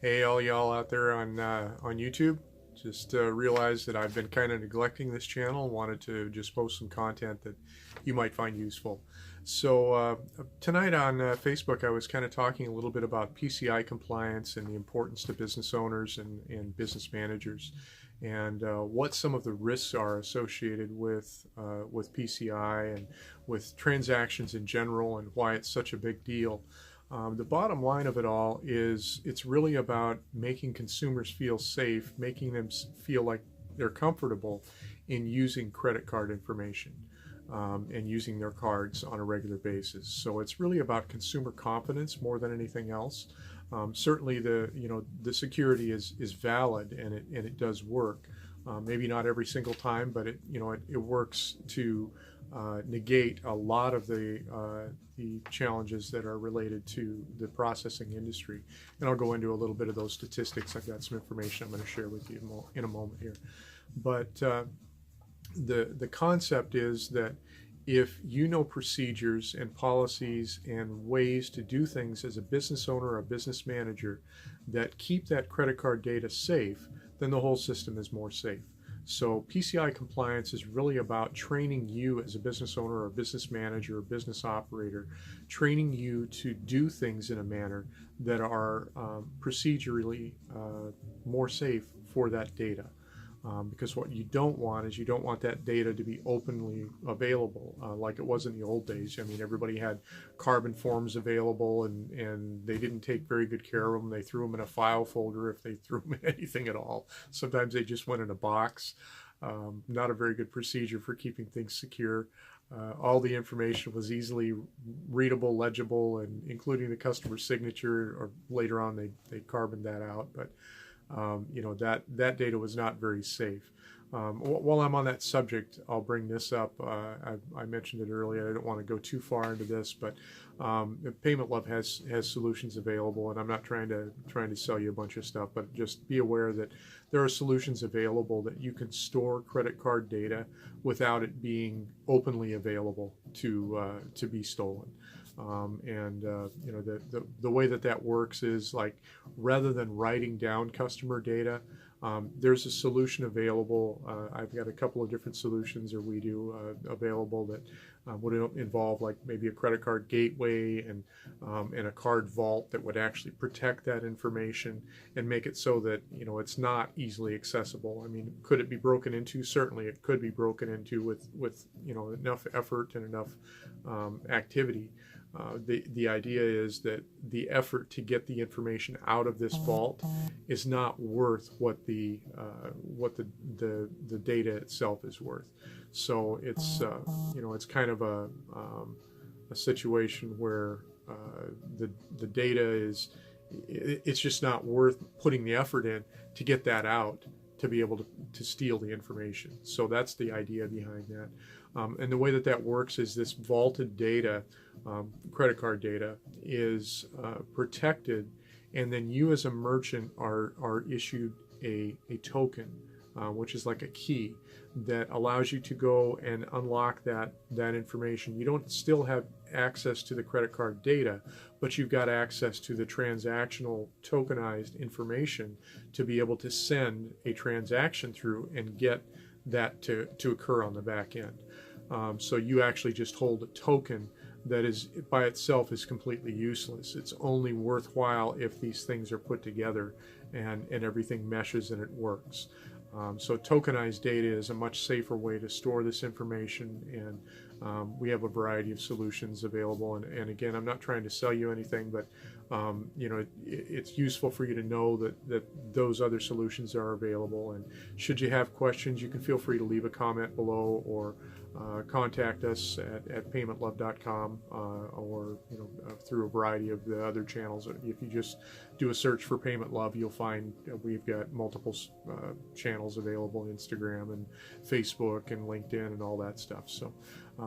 Hey, all y'all out there on YouTube. Just realized that I've been kind of neglecting this channel. Wanted to just post some content that you might find useful. So tonight on Facebook, I was kind of talking a little bit about PCI compliance and the importance to business owners and business managers, and what some of the risks are associated with PCI and with transactions in general, and why it's such a big deal. The bottom line of it all is it's really about making consumers feel safe, making them feel like they're comfortable in using credit card information and using their cards on a regular basis. So it's really about consumer confidence more than anything else. Certainly the security is valid, and it does work. Maybe not every single time, but it works to negate a lot of the challenges that are related to the processing industry. And I'll go into a little bit of those statistics. I've got some information I'm going to share with you in a moment here. But the concept is that if you know procedures and policies and ways to do things as a business owner or a business manager that keep that credit card data safe, then the whole system is more safe. So PCI compliance is really about training you as a business owner or a business manager or business operator, training you to do things in a manner that are procedurally more safe for that data. Because what you don't want is you don't want that data to be openly available like it was in the old days. I mean, everybody had carbon forms available, and they didn't take very good care of them. They threw them in a file folder, if they threw them in anything at all. Sometimes they just went in a box. Not a very good procedure for keeping things secure. All the information was easily readable, legible, and including the customer's signature, or later on they carboned that out. But that data was not very safe. While I'm on that subject, I'll bring this up. I mentioned it earlier. I don't want to go too far into this, but Payment Love has solutions available, and I'm not trying to sell you a bunch of stuff, but just be aware that there are solutions available that you can store credit card data without it being openly available to be stolen. The way that works is, like, rather than writing down customer data, there's a solution available. I've got a couple of different solutions, or we do available, that would involve, like, maybe a credit card gateway and a card vault that would actually protect that information and make it so that it's not easily accessible. I mean, could it be broken into? Certainly, it could be broken into with enough effort and enough activity. The idea is that the effort to get the information out of this vault is not worth what the data itself is worth. So it's it's kind of a situation where the data it's just not worth putting the effort in to get that out, to be able to steal the information. So that's the idea behind that. And the way that works is this vaulted data, credit card data, is protected, and then you as a merchant are issued a token, which is like a key that allows you to go and unlock that information. You don't still have access to the credit card data, but you've got access to the transactional tokenized information to be able to send a transaction through and get that to occur on the back end. So you actually just hold a token that is by itself is completely useless. It's only worthwhile if these things are put together and everything meshes and it works. So tokenized data is a much safer way to store this information, and we have a variety of solutions available. And again, I'm not trying to sell you anything, but it's useful for you to know that those other solutions are available. And should you have questions, you can feel free to leave a comment below, or contact us at paymentlove.com, or through a variety of the other channels. If you just do a search for Payment Love, you'll find we've got multiple channels available: Instagram and Facebook and LinkedIn and all that stuff. So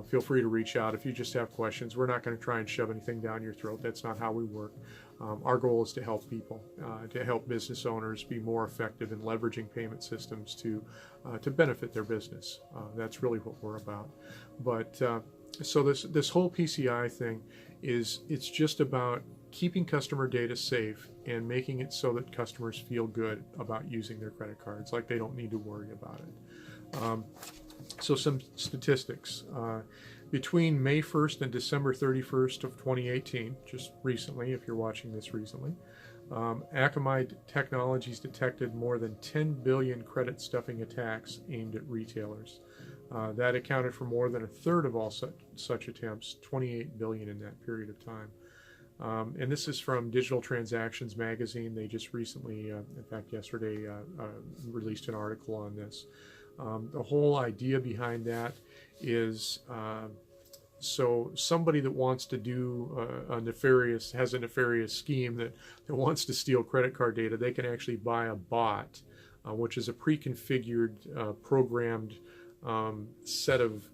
feel free to reach out if you just have questions. We're not going to try and shove anything down your throat. That's not how we work. Our goal is to help people, to help business owners be more effective in leveraging payment systems to benefit their business. That's really what we're about. But so this whole PCI thing it's just about keeping customer data safe and making it so that customers feel good about using their credit cards, like they don't need to worry about it. So some statistics. Between May 1st and December 31st of 2018, just recently, if you're watching this recently, Akamai Technologies detected more than 10 billion credit stuffing attacks aimed at retailers. That accounted for more than a third of all such attempts, 28 billion in that period of time. And this is from Digital Transactions magazine. They just recently, in fact yesterday, released an article on this. The whole idea behind that is so somebody that wants to do has a nefarious scheme that wants to steal credit card data, they can actually buy a bot, which is a pre-configured, programmed set of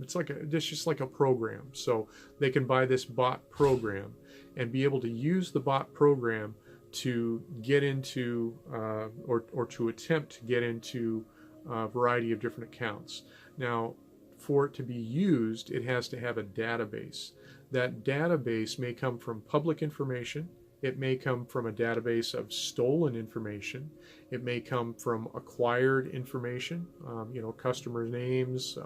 it's just like a program. So they can buy this bot program and be able to use the bot program to get into or to attempt to get into a variety of different accounts. Now, for it to be used, it has to have a database. That database may come from public information. It may come from a database of stolen information. It may come from acquired information, customer names,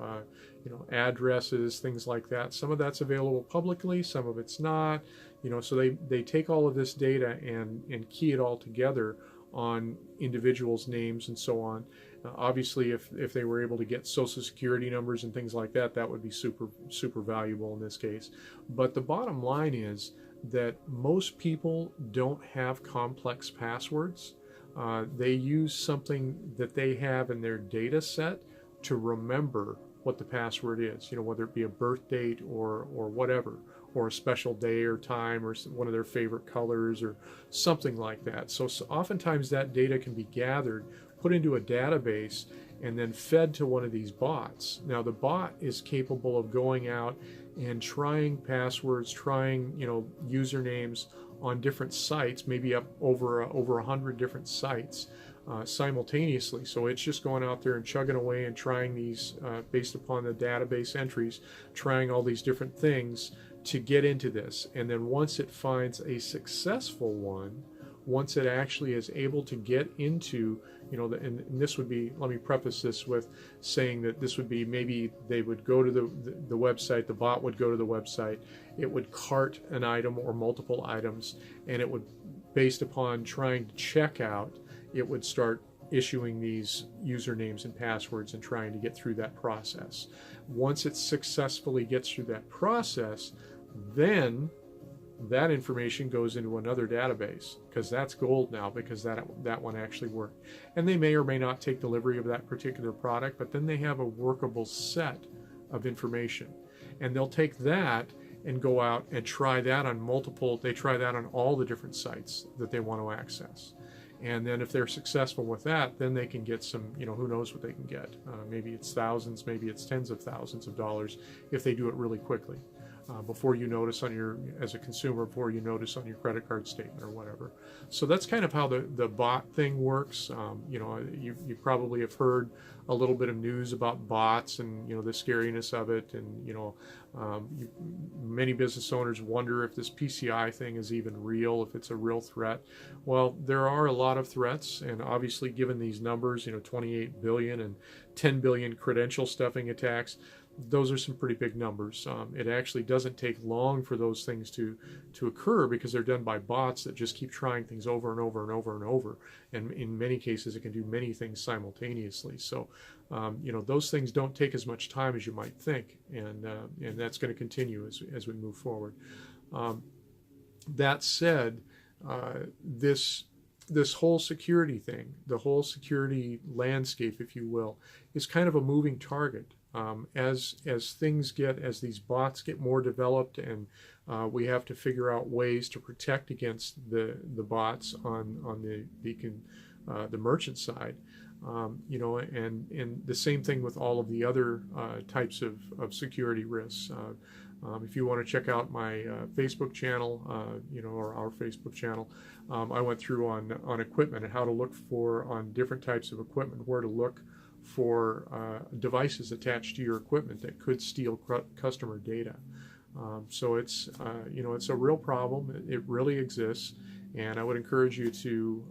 addresses, things like that. Some of that's available publicly, some of it's not. So they take all of this data and key it all together on individuals' names and so on. Obviously, if they were able to get social security numbers and things like that, that would be super valuable in this case. But the bottom line is that most people don't have complex passwords. They use something that they have in their data set to remember what the password is, whether it be a birth date or whatever, or a special day or time, or one of their favorite colors or something like that. So oftentimes that data can be gathered, put into a database, and then fed to one of these bots. Now the bot is capable of going out and trying passwords, trying usernames on different sites, maybe up over 100 different sites simultaneously. So it's just going out there and chugging away and trying these based upon the database entries, trying all these different things to get into this. And then once it finds a successful one, once it actually is able to get into, and this would be, let me preface this with saying that this would be, maybe they would go to the website, the bot would go to the website, it would cart an item or multiple items, and it would, based upon trying to check out, it would start issuing these usernames and passwords and trying to get through that process. Once it successfully gets through that process, then that information goes into another database, because that's gold now, because that one actually worked. And they may or may not take delivery of that particular product, but then they have a workable set of information. And they'll take that and go out and try that on all the different sites that they want to access. And then if they're successful with that, then they can get some, who knows what they can get. Maybe it's thousands, maybe it's tens of thousands of dollars if they do it really quickly. Before you notice as a consumer, before you notice on your credit card statement or whatever. So that's kind of how the bot thing works. You probably have heard a little bit of news about bots and, the scariness of it. And, many business owners wonder if this PCI thing is even real, if it's a real threat. Well, there are a lot of threats. And obviously, given these numbers, 28 billion and 10 billion credential stuffing attacks, those are some pretty big numbers. It actually doesn't take long for those things to occur, because they're done by bots that just keep trying things over and over and over and over. And in many cases, it can do many things simultaneously. So, those things don't take as much time as you might think, and that's going to continue as we move forward. That said, this whole security thing, the whole security landscape, if you will, is kind of a moving target. As these bots get more developed, and we have to figure out ways to protect against the bots on the merchant side, and the same thing with all of the other types of security risks. If you want to check out my Facebook channel, or our Facebook channel, I went through on equipment and how to look for, on different types of equipment, where to look for devices attached to your equipment that could steal customer data. So it's a real problem. It really exists, and I would encourage you to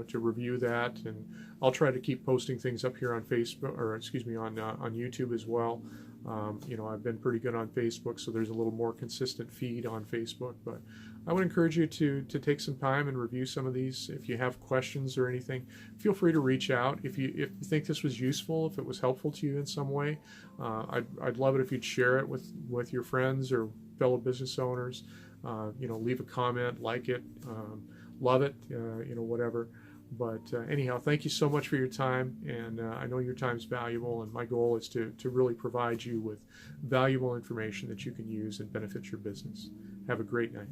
to review that. And I'll try to keep posting things up here on Facebook, or excuse me, on YouTube as well. I've been pretty good on Facebook, so there's a little more consistent feed on Facebook. But I would encourage you to take some time and review some of these. If you have questions or anything, feel free to reach out. If you think this was useful, if it was helpful to you in some way, I'd love it if you'd share it with your friends or fellow business owners. Leave a comment, like it, love it, whatever. But anyhow, thank you so much for your time, and I know your time's valuable, and my goal is to really provide you with valuable information that you can use and benefit your business. Have a great night.